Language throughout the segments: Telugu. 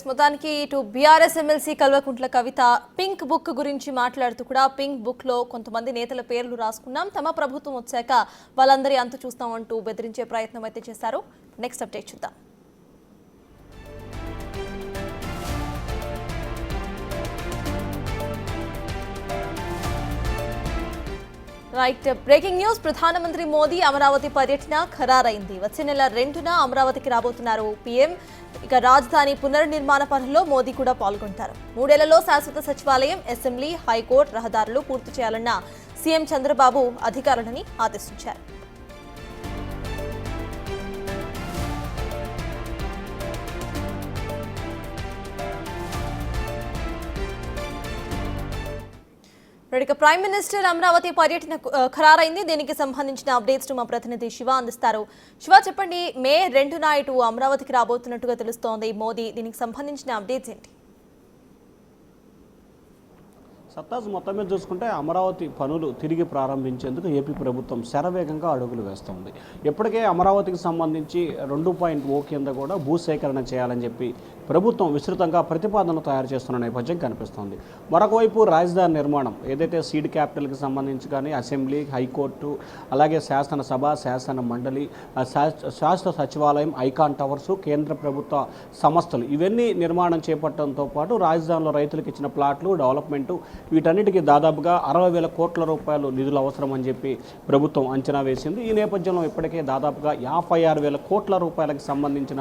మొత్తానికి ఇటు BRS MLC Kalvakuntla Kavitha pink book గురించి మాట్లాడుతూ కూడా పింక్ బుక్ లో కొంతమంది నేతల పేర్లు రాసుకున్నాం, తమ ప్రభుత్వం వచ్చాక వాళ్ళందరి అంతు చూస్తామంటూ బెదిరించే ప్రయత్నం అయితే చేశారు. నెక్స్ట్ అప్డేట్ చూద్దాం. Right, breaking news. ప్రధానమంత్రి మోదీ అమరావతి పర్యటన ఖరారైంది. వచ్చే నెల 2న అమరావతికి రాబోతున్నారు పీఎం. ఇక రాజధాని పునర్నిర్మాణ పనుల్లో మోదీ కూడా పాల్గొంటారు. 3 ఏళ్లలో శాశ్వత సచివాలయం, అసెంబ్లీ, హైకోర్టు, రహదారులు పూర్తి చేయాలన్న సీఎం చంద్రబాబు అధికారులని ఆదేశించారు. ప్రైమ్ మినిస్టర్ అమరావతి పర్యటన ఖరారైంది. దీనికి సంబంధించిన అప్డేట్స్ మా ప్రతినిధి శివ అందిస్తారు. శివ, చెప్పండి, మే 2న ఇటు అమరావతికి రాబోతున్నట్టుగా తెలుస్తోంది మోదీ. దీనికి సంబంధించిన అప్డేట్స్ ఏంటి? సత్తాజ్, మొత్తం మీద చూసుకుంటే అమరావతి పనులు తిరిగి ప్రారంభించేందుకు ఏపీ ప్రభుత్వం శరవేగంగా అడుగులు వేస్తుంది. ఇప్పటికే అమరావతికి సంబంధించి 2.0 కింద కూడా భూసేకరణ చేయాలని చెప్పి ప్రభుత్వం విస్తృతంగా ప్రతిపాదనలు తయారు చేస్తున్న నేపథ్యం కనిపిస్తోంది. మరొకవైపు రాజధాని నిర్మాణం, ఏదైతే సీడ్ క్యాపిటల్కి సంబంధించి కానీ అసెంబ్లీ, హైకోర్టు, అలాగే శాసనసభ, శాసన మండలి, శాశ్వత సచివాలయం, ఐకాన్ టవర్సు, కేంద్ర ప్రభుత్వ సంస్థలు ఇవన్నీ నిర్మాణం చేపట్టడంతో పాటు రాజధానిలో రైతులకు ఇచ్చిన ప్లాట్లు, డెవలప్మెంటు, వీటన్నిటికీ దాదాపుగా 60,000 కోట్ల రూపాయలు నిధులు అవసరమని చెప్పి ప్రభుత్వం అంచనా వేసింది. ఈ నేపథ్యంలో ఇప్పటికే దాదాపుగా 56,000 కోట్ల రూపాయలకు సంబంధించిన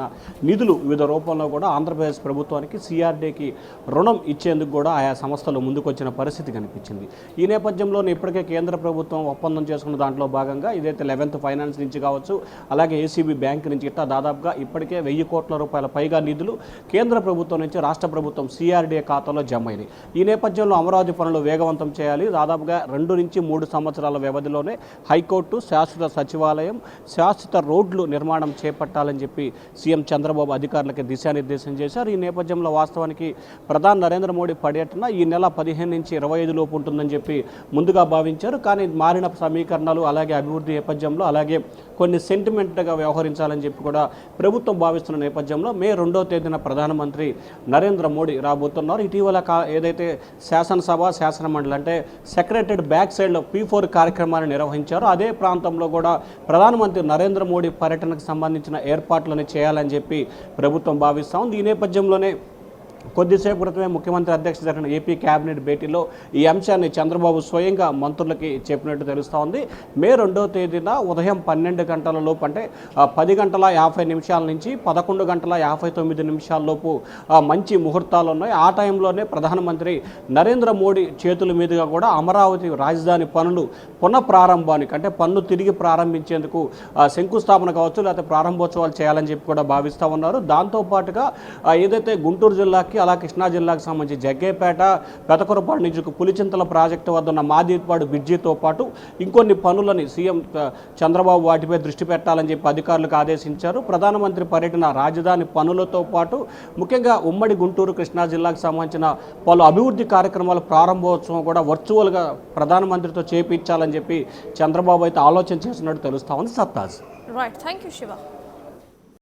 నిధులు వివిధ రూపంలో కూడా ఆంధ్రప్రదేశ్ ప్రభుత్వానికి, సిఆర్డీకి రుణం ఇచ్చేందుకు కూడా ఆయా సంస్థలు ముందుకొచ్చిన పరిస్థితి కనిపించింది. ఈ నేపథ్యంలోనే ఇప్పటికే కేంద్ర ప్రభుత్వం ఒప్పందం చేసుకున్న దాంట్లో భాగంగా ఇదైతే 11th ఫైనాన్స్ నుంచి కావచ్చు, అలాగే ఏసీబీ బ్యాంక్ నుంచి ఇట్లా దాదాపుగా ఇప్పటికే 1,000 కోట్ల రూపాయల పైగా నిధులు కేంద్ర ప్రభుత్వం నుంచి రాష్ట్ర ప్రభుత్వం సిఆర్డీఏ ఖాతాలో జమ అయినాయి. ఈ నేపథ్యంలో అమరావతి పనులు వేగవంతం చేయాలి. దాదాపుగా 2 నుంచి 3 సంవత్సరాల వ్యవధిలోనే హైకోర్టు, శాశ్వత సచివాలయం, శాశ్వత రోడ్లు నిర్మాణం చేపట్టాలని చెప్పి సీఎం చంద్రబాబు అధికారులకి దిశానిర్దేశం చేశారు. ఈ నేపథ్యంలో వాస్తవానికి ప్రధాని నరేంద్ర మోడీ పర్యటన ఈ నెల 15 నుంచి 25 లోపు ఉంటుందని చెప్పి ముందుగా భావించారు. కానీ మారిన సమీకరణాలు, అలాగే అభివృద్ధి నేపథ్యంలో, అలాగే కొన్ని సెంటిమెంట్గా వ్యవహరించాలని చెప్పి కూడా ప్రభుత్వం భావిస్తున్న నేపథ్యంలో మే 2వ తేదీన ప్రధానమంత్రి నరేంద్ర మోడీ రాబోతున్నారు. ఇటీవల ఏదైతే శాసనసభ, శాసన మండలి అంటే సెక్రటరీ బ్యాక్ సైడ్లో P4 కార్యక్రమాన్ని నిర్వహించారు. అదే ప్రాంతంలో కూడా ప్రధానమంత్రి నరేంద్ర మోడీ పర్యటనకు సంబంధించిన ఏర్పాట్లను చేయాలని చెప్పి ప్రభుత్వం భావిస్తూ ఉంది. ఈ నేపథ్యంలోనే కొద్దిసేపు క్రితమే ముఖ్యమంత్రి అధ్యక్షత జరిగిన ఏపీ కేబినెట్ భేటీలో ఈ అంశాన్ని చంద్రబాబు స్వయంగా మంత్రులకి చెప్పినట్టు తెలుస్తూ ఉంది. మే 2వ తేదీన ఉదయం 12 గంటల లోపు, అంటే 10 గంటల 50 నిమిషాల నుంచి 11 గంటల 59 నిమిషాల లోపు మంచి ముహూర్తాలు ఉన్నాయి. ఆ టైంలోనే ప్రధానమంత్రి నరేంద్ర మోడీ చేతుల మీదుగా కూడా అమరావతి రాజధాని పనులు పునఃప్రారంభానికి, అంటే పనులు తిరిగి ప్రారంభించేందుకు శంకుస్థాపన కావచ్చు, లేకపోతే ప్రారంభోత్సవాలు చేయాలని చెప్పి కూడా భావిస్తూ ఉన్నారు. దాంతోపాటుగా ఏదైతే గుంటూరు జిల్లాకి, అలా కృష్ణా జిల్లాకు సంబంధించి జగ్గేపేట, పెదకూరపాడు నియోజక పులిచింతల ప్రాజెక్టు వద్ద ఉన్న మాదిపాడు బ్రిడ్జితో పాటు ఇంకొన్ని పనులని సీఎం చంద్రబాబు వాటిపై దృష్టి పెట్టాలని చెప్పి అధికారులకు ఆదేశించారు. ప్రధానమంత్రి పర్యటన రాజధాని పనులతో పాటు ముఖ్యంగా ఉమ్మడి గుంటూరు, కృష్ణా జిల్లాకు సంబంధించిన పలు అభివృద్ధి కార్యక్రమాల ప్రారంభోత్సవం కూడా వర్చువల్గా ప్రధానమంత్రితో చేపించాలని చెప్పి చంద్రబాబు అయితే ఆలోచన చేస్తున్నట్టు తెలుస్తా ఉంది. సత్తాజ్. Right, thank you Shiva.